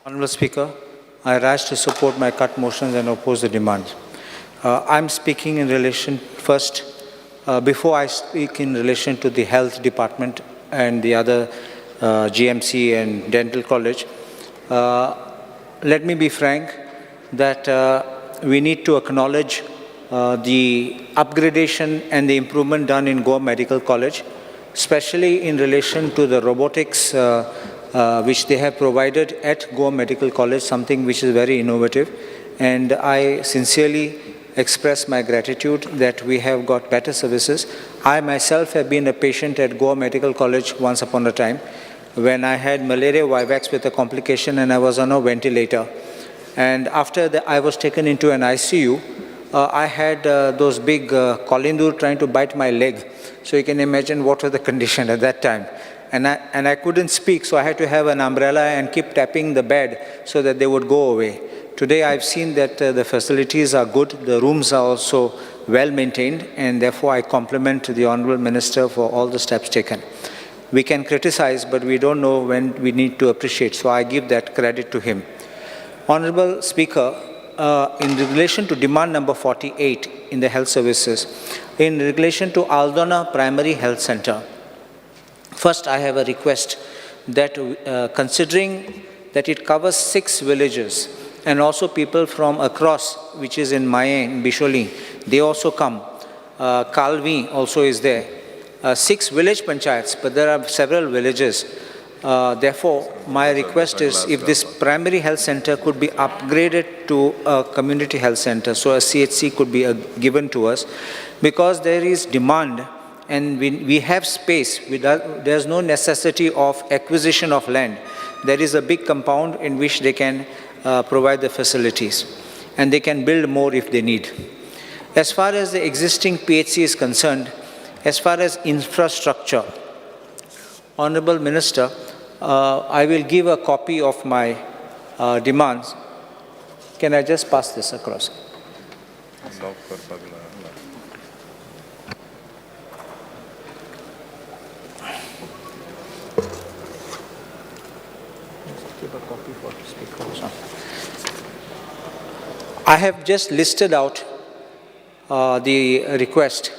Honourable Speaker, I rise to support my cut motions and oppose the demands. I'm speaking in relation first, before I speak in relation to the Health Department and the other GMC and Dental College, let me be frank that we need to acknowledge the upgradation and the improvement done in Goa Medical College, especially in relation to the robotics which they have provided at Goa Medical College, something which is very innovative. And I sincerely express my gratitude that we have got better services. I myself have been a patient at Goa Medical College once upon a time when I had malaria vivax with a complication and I was on a ventilator. And after that, I was taken into an ICU. I had those big colindur trying to bite my leg. So you can imagine what was the condition at that time. And I couldn't speak, so I had to have an umbrella and keep tapping the bed so that they would go away. Today I've seen that the facilities are good, the rooms are also well maintained, and therefore I compliment the Honourable Minister for all the steps taken. We can criticize, but we don't know when we need to appreciate, so I give that credit to him. Honourable Speaker, in relation to demand number 48 in the health services, in relation to Aldona Primary Health Centre, first I have a request that considering that it covers 6 villages and also people from across, which is in Maye, in Bisholi, they also come. Kalvi also is there. 6 village panchayats, but there are several villages. Therefore, my request is if this primary health center could be upgraded to a community health center, so a CHC could be given to us, because there is demand and we have space. There's no necessity of acquisition of land. There is a big compound in which they can provide the facilities, and they can build more if they need. As far as the existing PHC is concerned, as far as infrastructure, Honourable Minister, I will give a copy of my demands. Can I just pass this across? I have just listed out the request.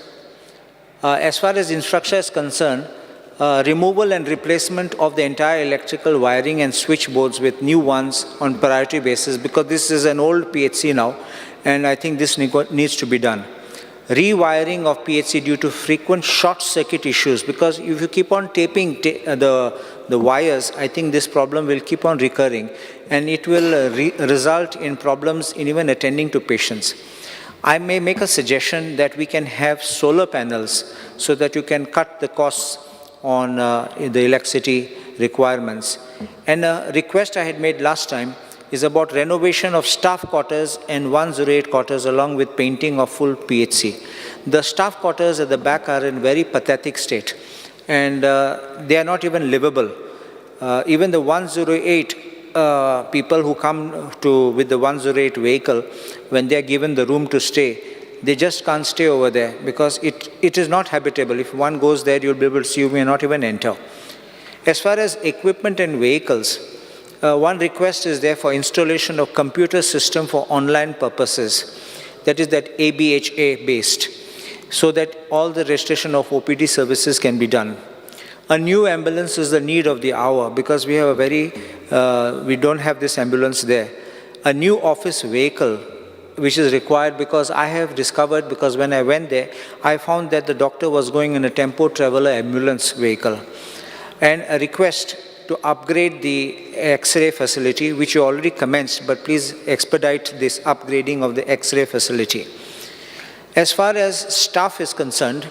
As far as infrastructure is concerned, removal and replacement of the entire electrical wiring and switchboards with new ones on priority basis, because this is an old PHC now, and I think this needs to be done. Rewiring of PHC due to frequent short circuit issues, because if you keep on taping the wires, I think this problem will keep on recurring, and it will result in problems in even attending to patients. I may make a suggestion that we can have solar panels so that you can cut the costs on the electricity requirements. And a request I had made last time is about renovation of staff quarters and 108 quarters along with painting of full PHC. The staff quarters at the back are in very pathetic state, and they are not even livable. Even the 108 people who come with the 108 vehicle, when they are given the room to stay, they just can't stay over there because it is not habitable. If one goes there, you'll be able to see, you may not even enter. As far as equipment and vehicles, one request is there for installation of computer system for online purposes, that is that ABHA based, so that all the registration of OPD services can be done. A new ambulance is the need of the hour because we have we don't have this ambulance there. A new office vehicle which is required, because I have discovered, because when I went there, I found that the doctor was going in a Tempo Traveler ambulance vehicle. And a request to upgrade the X-ray facility, which you already commenced, but please expedite this upgrading of the X-ray facility. As far as staff is concerned,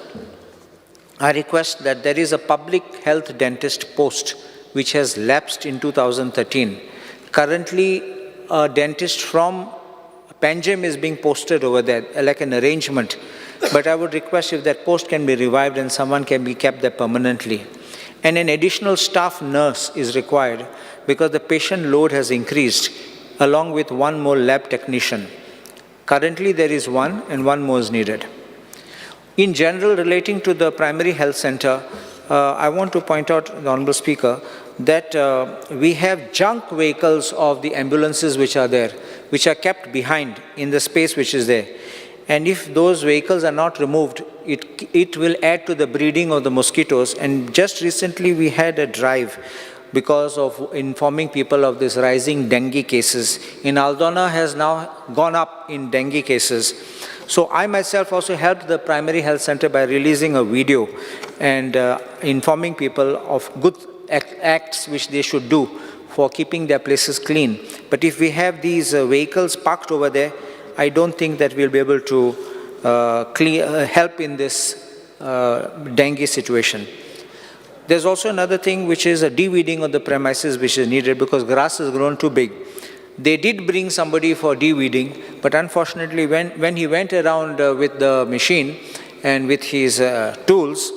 I request that there is a public health dentist post which has lapsed in 2013. Currently, a dentist from Panjim is being posted over there, like an arrangement. But I would request if that post can be revived and someone can be kept there permanently. And an additional staff nurse is required because the patient load has increased, along with one more lab technician. Currently, there is one and one more is needed. In general, relating to the primary health center, I want to point out, the Honorable Speaker, that we have junk vehicles of the ambulances which are there, which are kept behind in the space which is there. And if those vehicles are not removed, it will add to the breeding of the mosquitoes. And just recently we had a drive because of informing people of this rising dengue cases. In Aldona has now gone up in dengue cases. So I myself also helped the primary health center by releasing a video and informing people of good acts which they should do for keeping their places clean. But if we have these vehicles parked over there, I don't think that we'll be able to help in this dengue situation. There's also another thing which is a de-weeding of the premises which is needed because grass has grown too big. They did bring somebody for de-weeding, but unfortunately when he went around with the machine and with his tools,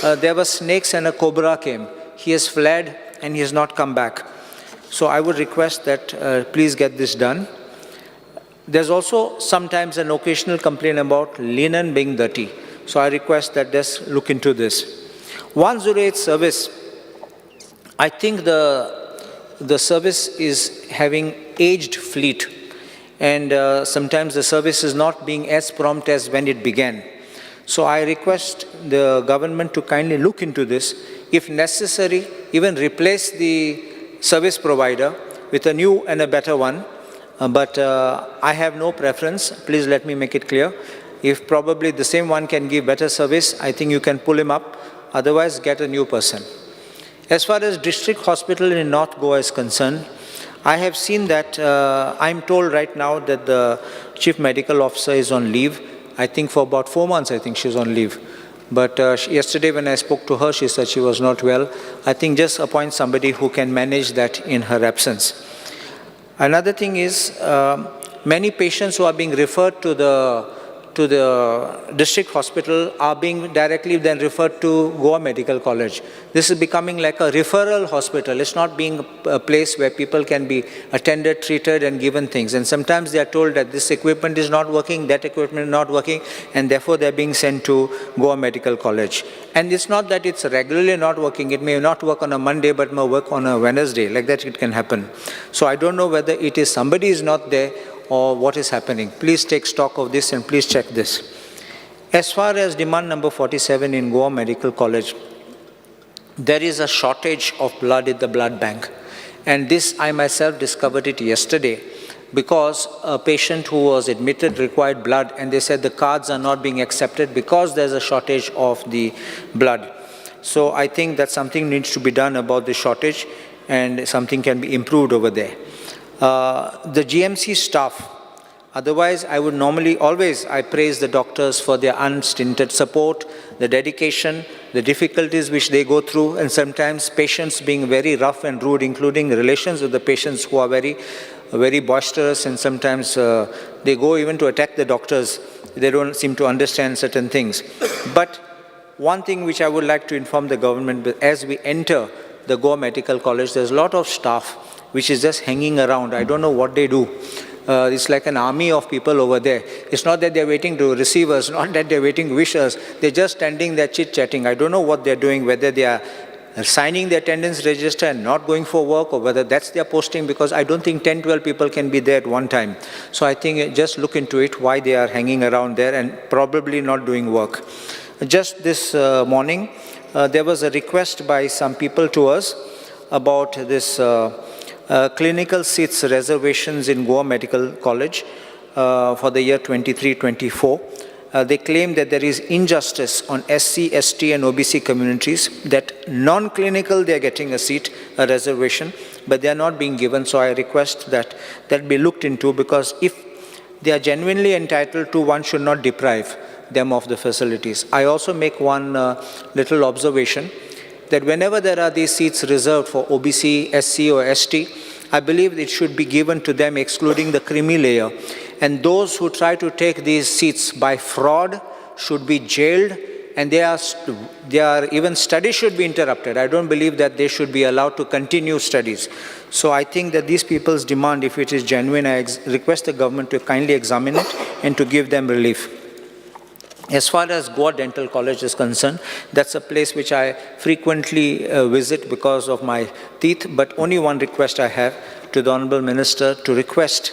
there were snakes and a cobra came. He has fled and he has not come back. So I would request that please get this done. There's also sometimes an occasional complaint about linen being dirty. So I request that just look into this. 108 service, I think the service is having aged fleet, and sometimes the service is not being as prompt as when it began. So I request the government to kindly look into this. If necessary, even replace the service provider with a new and a better one. But I have no preference. Please let me make it clear. If probably the same one can give better service, I think you can pull him up. Otherwise, get a new person. As far as district hospital in North Goa is concerned, I have seen that I'm told right now that the chief medical officer is on leave. I think for about 4 months, I think she's on leave. But yesterday when I spoke to her, she said she was not well. I think just appoint somebody who can manage that in her absence. Another thing is, many patients who are being referred to the district hospital are being directly then referred to Goa Medical College. This is becoming like a referral hospital. It's not being a place where people can be attended, treated, and given things. And sometimes they are told that this equipment is not working, that equipment is not working, and therefore they're being sent to Goa Medical College. And it's not that it's regularly not working. It may not work on a Monday, but may work on a Wednesday. Like that it can happen. So I don't know whether it is somebody is not there or what is happening. Please take stock of this and please check this. As far as demand number 47 in Goa Medical College, there is a shortage of blood in the blood bank. And this, I myself discovered it yesterday because a patient who was admitted required blood and they said the cards are not being accepted because there's a shortage of the blood. So I think that something needs to be done about the shortage and something can be improved over there. The GMC staff, otherwise I would normally always, I praise the doctors for their unstinted support, the dedication, the difficulties which they go through, and sometimes patients being very rough and rude, including relations with the patients who are very, very boisterous, and sometimes they go even to attack the doctors. They don't seem to understand certain things. But one thing which I would like to inform the government, as we enter the Goa Medical College, there's a lot of staff which is just hanging around. I don't know what they do. It's like an army of people over there. It's not that they're waiting to receive us, not that they're waiting to wish us. They're just standing there chit-chatting. I don't know what they're doing, whether they are signing the attendance register and not going for work, or whether that's their posting, because I don't think 10, 12 people can be there at one time. So I think just look into it, why they are hanging around there and probably not doing work. Just this morning, there was a request by some people to us about this clinical seats reservations in Goa Medical College for the year 23-24. They claim that there is injustice on SC, ST and OBC communities, that non-clinical they are getting a seat, a reservation, but they are not being given. So I request that that be looked into, because if they are genuinely entitled to, one should not deprive them of the facilities. I also make one little observation, that whenever there are these seats reserved for OBC, SC or ST, I believe it should be given to them excluding the creamy layer. And those who try to take these seats by fraud should be jailed, and even studies should be interrupted. I don't believe that they should be allowed to continue studies. So I think that these people's demand, if it is genuine, I request the government to kindly examine it and to give them relief. As far as Goa Dental College is concerned, that's a place which I frequently visit because of my teeth, but only one request I have to the Honorable Minister to request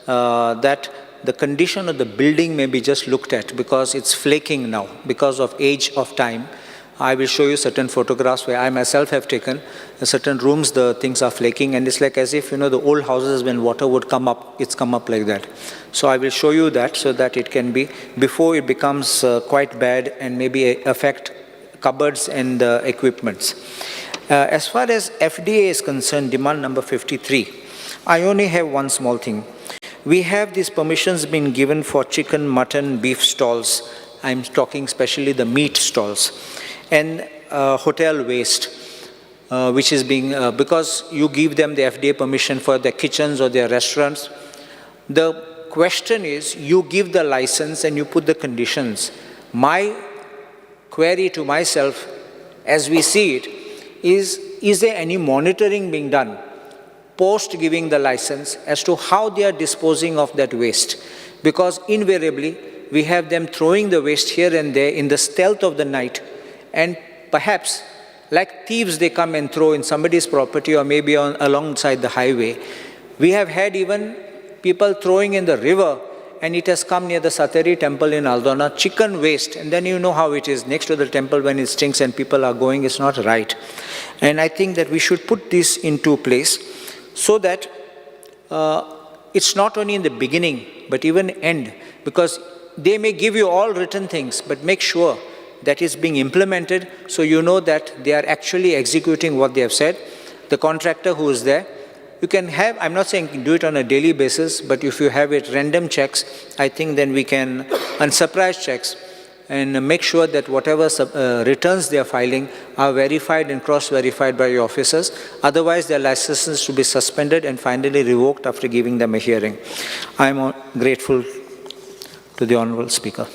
that the condition of the building may be just looked at because it's flaking now because of age of time. I will show you certain photographs where I myself have taken. In certain rooms, the things are flaking, and it's like as if, the old houses, when water would come up, it's come up like that. So I will show you that so that it can be, before it becomes quite bad and maybe affect cupboards and equipments. As far as FDA is concerned, demand number 53, I only have one small thing. We have these permissions being given for chicken, mutton, beef stalls. I'm talking especially the meat stalls. And hotel waste, which is being, because you give them the FDA permission for their kitchens or their restaurants. The question is, you give the license and you put the conditions. My query to myself, as we see it, is there any monitoring being done post giving the license as to how they are disposing of that waste? Because invariably, we have them throwing the waste here and there in the stealth of the night, and perhaps, like thieves, they come and throw in somebody's property or maybe alongside the highway. We have had even people throwing in the river, and it has come near the Satari temple in Aldona, chicken waste, and then you know how it is next to the temple when it stinks and people are going, it's not right. And I think that we should put this into place so that it's not only in the beginning, but even end, because they may give you all written things, but make sure that is being implemented so you know that they are actually executing what they have said. The contractor who is there, you can have, I'm not saying do it on a daily basis, but if you have it random checks, I think then we can, and surprise checks, and make sure that whatever returns they are filing are verified and cross-verified by your officers. Otherwise, their licenses should be suspended and finally revoked after giving them a hearing. I am grateful to the Honourable Speaker.